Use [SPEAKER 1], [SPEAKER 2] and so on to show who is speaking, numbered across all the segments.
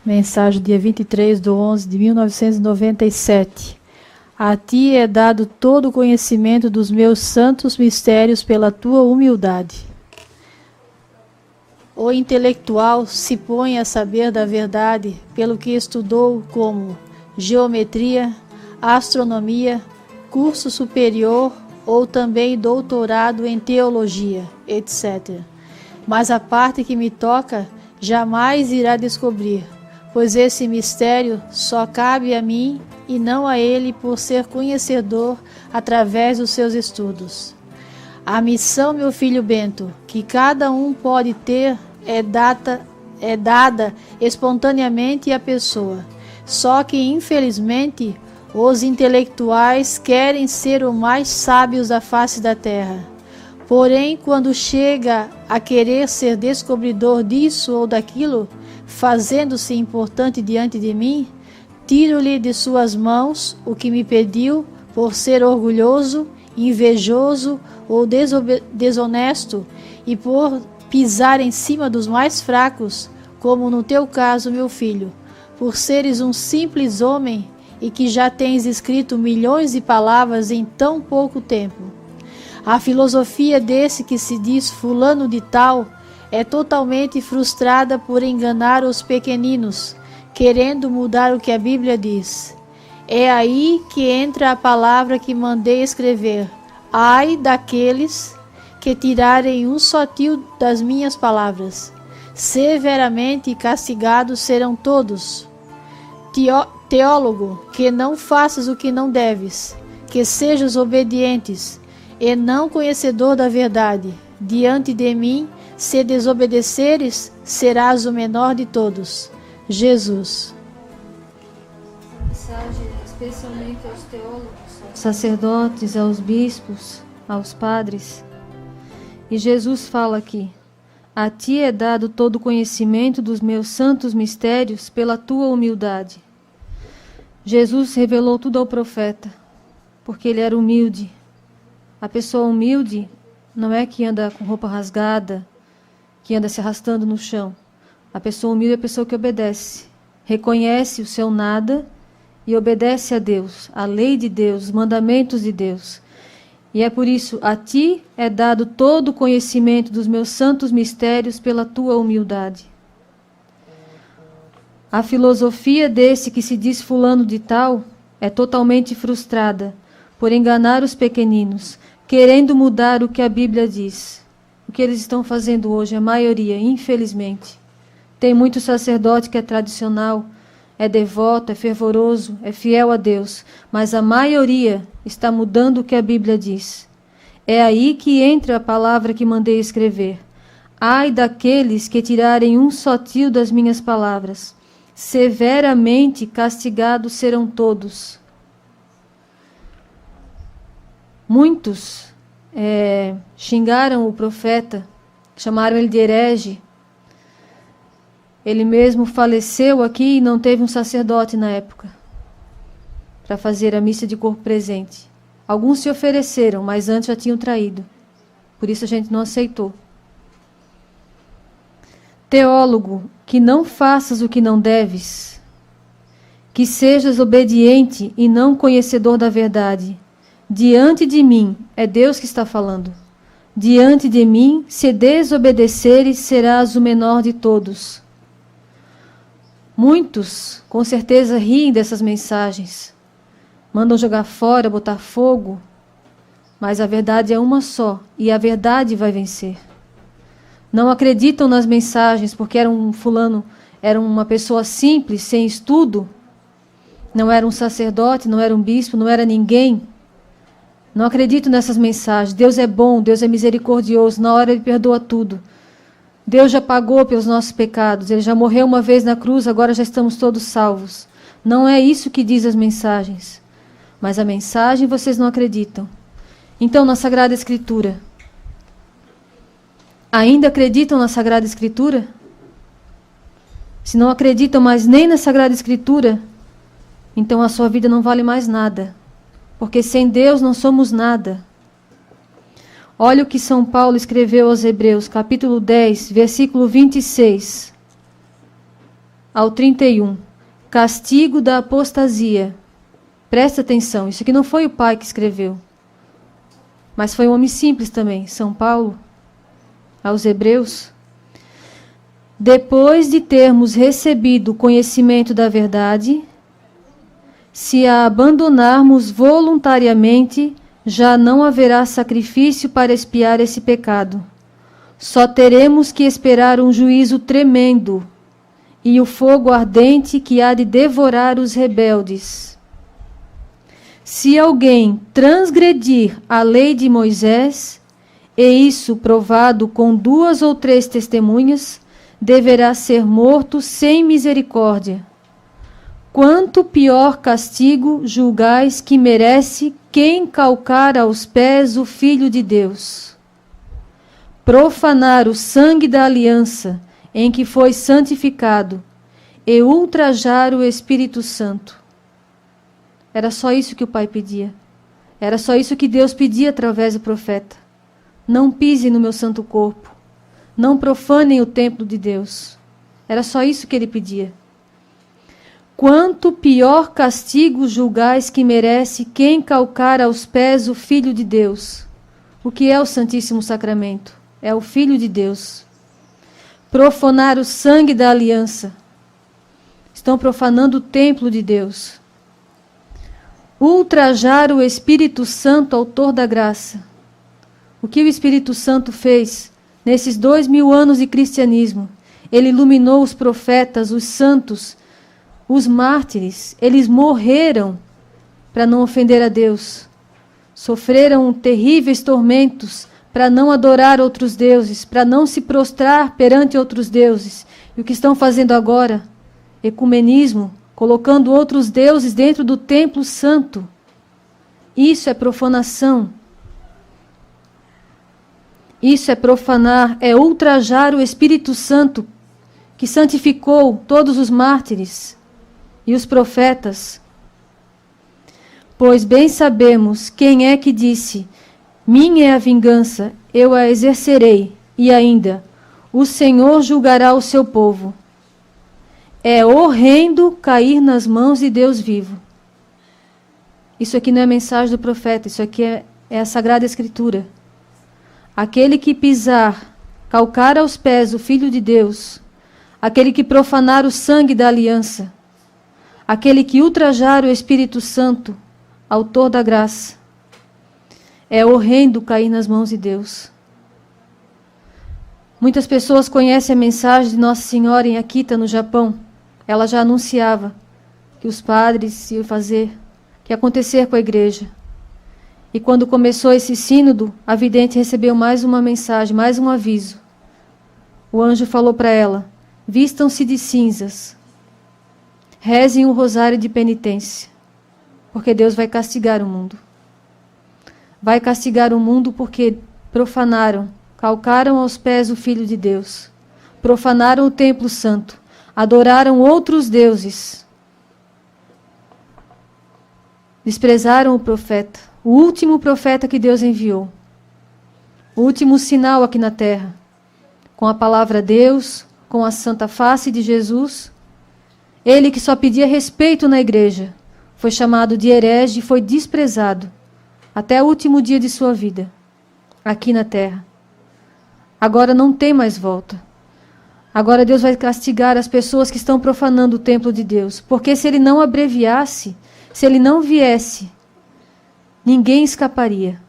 [SPEAKER 1] Mensagem dia 23/11/1997. A ti é dado todo o conhecimento dos meus santos mistérios pela tua humildade. O intelectual se põe a saber da verdade pelo que estudou como geometria, astronomia, curso superior ou também doutorado em teologia, etc. Mas a parte que me toca jamais irá descobrir, pois esse mistério só cabe a mim e não a ele por ser conhecedor através dos seus estudos. A missão, meu filho Bento, que cada um pode ter é dada espontaneamente à pessoa. Só que, infelizmente, os intelectuais querem ser os mais sábios da face da terra. Porém, quando chega a querer ser descobridor disso ou daquilo, fazendo-se importante diante de mim, tiro-lhe de suas mãos o que me pediu por ser orgulhoso, invejoso ou desonesto e por pisar em cima dos mais fracos, como no teu caso, meu filho, por seres um simples homem e que já tens escrito milhões de palavras em tão pouco tempo. A filosofia desse que se diz fulano de tal é totalmente frustrada por enganar os pequeninos, querendo mudar o que a Bíblia diz. É aí que entra a palavra que mandei escrever. Ai daqueles que tirarem um só tio das minhas palavras. Severamente castigados serão todos. Teólogo, que não faças o que não deves, que sejas obedientes, e não conhecedor da verdade. Diante de mim, se desobedeceres, serás o menor de todos. Jesus.
[SPEAKER 2] A mensagem especialmente aos teólogos, aos sacerdotes, aos bispos, aos padres. E Jesus fala aqui: a ti é dado todo o conhecimento dos meus santos mistérios pela tua humildade. Jesus revelou tudo ao profeta, porque ele era humilde. A pessoa humilde não é que anda com roupa rasgada, que anda se arrastando no chão. A pessoa humilde é a pessoa que obedece, reconhece o seu nada e obedece a Deus, a lei de Deus, os mandamentos de Deus. E é por isso, a ti é dado todo o conhecimento dos meus santos mistérios pela tua humildade. A filosofia desse que se diz fulano de tal é totalmente frustrada por enganar os pequeninos, querendo mudar o que a Bíblia diz. O que eles estão fazendo hoje, a maioria, infelizmente. Tem muito sacerdote que é tradicional, é devoto, é fervoroso, é fiel a Deus, mas a maioria está mudando o que a Bíblia diz. É aí que entra a palavra que mandei escrever. Ai daqueles que tirarem um só tio das minhas palavras. Severamente castigados serão todos. Muitos xingaram o profeta, chamaram ele de herege. Ele mesmo faleceu aqui e não teve um sacerdote na época para fazer a missa de corpo presente. Alguns se ofereceram, mas antes já tinham traído. Por isso a gente não aceitou. Teólogo, que não faças o que não deves, que sejas obediente e não conhecedor da verdade. Diante de mim, é Deus que está falando. Diante de mim, se desobedeceres, serás o menor de todos. Muitos, com certeza, riem dessas mensagens. Mandam jogar fora, botar fogo. Mas a verdade é uma só, e a verdade vai vencer. Não acreditam nas mensagens porque era um fulano, era uma pessoa simples, sem estudo. Não era um sacerdote, não era um bispo, não era ninguém. Não acredito nessas mensagens. Deus é bom, Deus é misericordioso, na hora Ele perdoa tudo. Deus já pagou pelos nossos pecados, Ele já morreu uma vez na cruz, agora já estamos todos salvos. Não é isso que diz as mensagens. Mas a mensagem vocês não acreditam. Então, na Sagrada Escritura, ainda acreditam na Sagrada Escritura? Se não acreditam mais nem na Sagrada Escritura, então a sua vida não vale mais nada. Porque sem Deus não somos nada. Olha o que São Paulo escreveu aos Hebreus, capítulo 10, versículo 26. ao 31. Castigo da apostasia. Presta atenção, isso aqui não foi o pai que escreveu, mas foi um homem simples também, São Paulo, aos Hebreus. Depois de termos recebido o conhecimento da verdade, se a abandonarmos voluntariamente, já não haverá sacrifício para expiar esse pecado. Só teremos que esperar um juízo tremendo e o fogo ardente que há de devorar os rebeldes. Se alguém transgredir a lei de Moisés, e isso provado com 2 ou 3 testemunhas, deverá ser morto sem misericórdia. Quanto pior castigo julgais que merece quem calcar aos pés o Filho de Deus? Profanar o sangue da aliança em que foi santificado e ultrajar o Espírito Santo. Era só isso que o pai pedia. Era só isso que Deus pedia através do profeta. Não pisem no meu santo corpo. Não profanem o templo de Deus. Era só isso que ele pedia. Quanto pior castigo julgais que merece quem calcar aos pés o Filho de Deus. O que é o Santíssimo Sacramento? É o Filho de Deus. Profanar o sangue da aliança. Estão profanando o templo de Deus. Ultrajar o Espírito Santo, autor da graça. O que o Espírito Santo fez nesses 2000 anos de cristianismo? Ele iluminou os profetas, os santos, os mártires. Eles morreram para não ofender a Deus. Sofreram terríveis tormentos para não adorar outros deuses, para não se prostrar perante outros deuses. E o que estão fazendo agora? Ecumenismo, colocando outros deuses dentro do templo santo. Isso é profanação. Isso é profanar, é ultrajar o Espírito Santo, que santificou todos os mártires e os profetas. Pois bem sabemos quem é que disse: minha é a vingança, eu a exercerei, e ainda, o Senhor julgará o seu povo. É horrendo cair nas mãos de Deus vivo. Isso aqui não é mensagem do profeta, isso aqui é a Sagrada Escritura. Aquele que pisar, calcar aos pés o Filho de Deus, aquele que profanar o sangue da aliança, aquele que ultrajar o Espírito Santo, autor da graça, é horrendo cair nas mãos de Deus. Muitas pessoas conhecem a mensagem de Nossa Senhora em Akita, no Japão. Ela já anunciava que os padres iam fazer, que ia acontecer com a igreja. E quando começou esse sínodo, a vidente recebeu mais uma mensagem, mais um aviso. O anjo falou para ela: vistam-se de cinzas, rezem um rosário de penitência, porque Deus vai castigar o mundo. Vai castigar o mundo porque profanaram, calcaram aos pés o Filho de Deus, profanaram o templo santo, adoraram outros deuses, desprezaram o profeta, o último profeta que Deus enviou, o último sinal aqui na terra, com a palavra Deus, com a santa face de Jesus. Ele que só pedia respeito na igreja, foi chamado de herege e foi desprezado até o último dia de sua vida, aqui na terra. Agora não tem mais volta. Agora Deus vai castigar as pessoas que estão profanando o templo de Deus. Porque se ele não abreviasse, se ele não viesse, ninguém escaparia.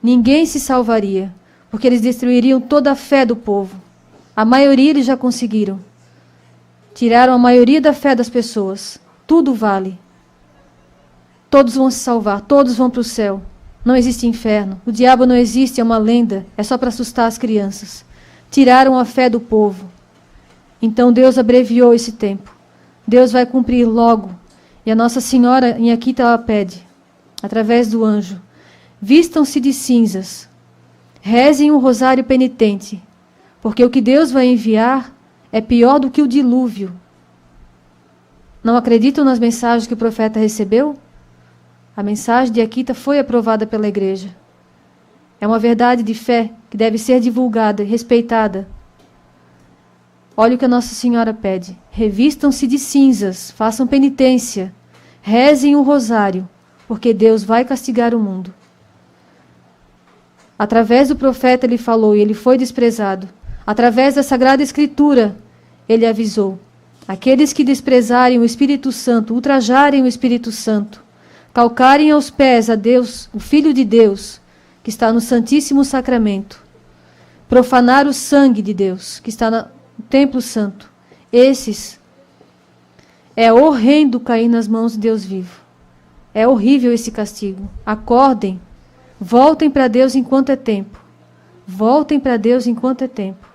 [SPEAKER 2] Ninguém se salvaria. Porque eles destruiriam toda a fé do povo. A maioria eles já conseguiram. Tiraram a maioria da fé das pessoas. Tudo vale. Todos vão se salvar, todos vão para o céu. Não existe inferno. O diabo não existe, é uma lenda. É só para assustar as crianças. Tiraram a fé do povo. Então Deus abreviou esse tempo. Deus vai cumprir logo. E a Nossa Senhora em Akita ela pede, através do anjo: vistam-se de cinzas, rezem um rosário penitente, porque o que Deus vai enviar é pior do que o dilúvio. Não acreditam nas mensagens que o profeta recebeu? A mensagem de Akita foi aprovada pela igreja. É uma verdade de fé que deve ser divulgada e respeitada. Olha o que a Nossa Senhora pede. Revistam-se de cinzas, façam penitência, rezem o rosário, porque Deus vai castigar o mundo. Através do profeta ele falou e ele foi desprezado. Através da Sagrada Escritura ele avisou. Aqueles que desprezarem o Espírito Santo, ultrajarem o Espírito Santo, calcarem aos pés a Deus, o Filho de Deus, que está no Santíssimo Sacramento, profanar o sangue de Deus, que está no Templo Santo, esses é horrendo cair nas mãos de Deus vivo. É horrível esse castigo. Acordem, voltem para Deus enquanto é tempo. Voltem para Deus enquanto é tempo.